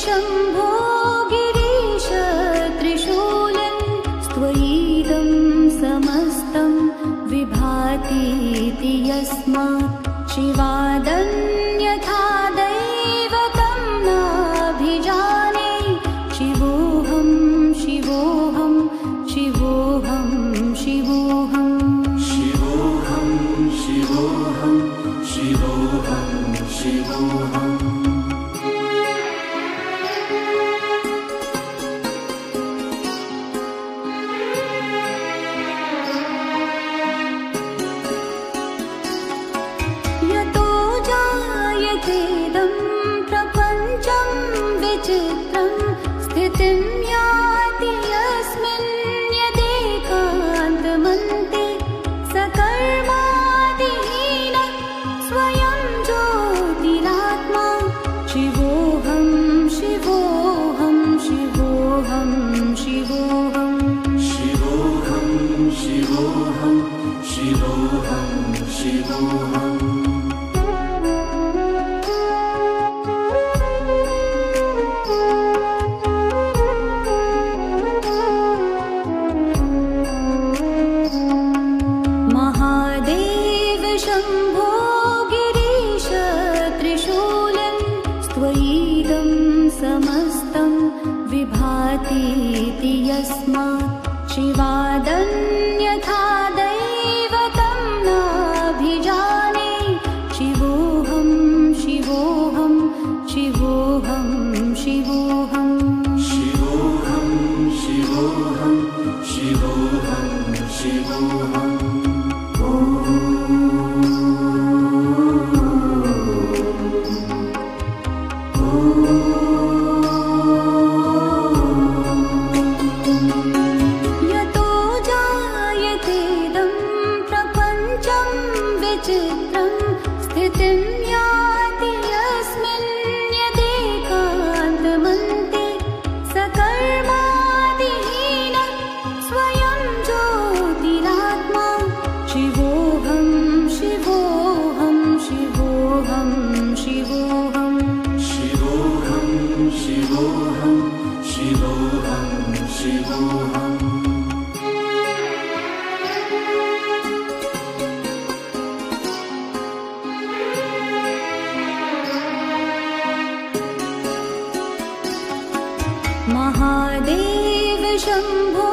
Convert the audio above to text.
शम्भो गिरीश त्रिशूलं स्त्वयिदं समस्तं विभातीति यस्मात् शिवादन्यथा दैवतं नाभिजाने शिवोऽहं शिवोऽहं शिवोऽहं शिवोऽहं शिवोऽहं शिवोऽहं शिवोऽहं शिवोऽहम् यतो जायतेदं प्रपञ्चं विचित्रं स्थितिं याति यस्मिन् यदेकान्तमन्ते सकर्मादिहीनः स्वयं ज्योतिरात्मा शिवोऽहं शिवोऽहं शिवोऽहं शिवोऽहं शिवोऽहं शिवोऽहं शिवोऽहं शिवोऽहम् महादेव शम्भो गिरीश त्रिशूलं स्त्वयिदं समस्तं विभातीति यस्मात् शिवादन्यथा दैवतं नाभिजाने शिवोऽहं शिवोऽहं शिवोऽहं शिवोऽहं शिवोऽहं शिवोऽहं शिवोऽहं शिवोऽहम् यतो जायतेदं प्रपञ्चं विचित्रं स्थितिं याति यस्मिन् यदेकान्तमन्ते सकर्मादिहीनः स्वयं ज्योतिरात्मा शिवोऽहं शिवोऽहं शिवोऽहं शिवोऽहं शिवोऽहं शिवोऽहं शिवोऽहं शिवोऽहम् महादेव शम्भो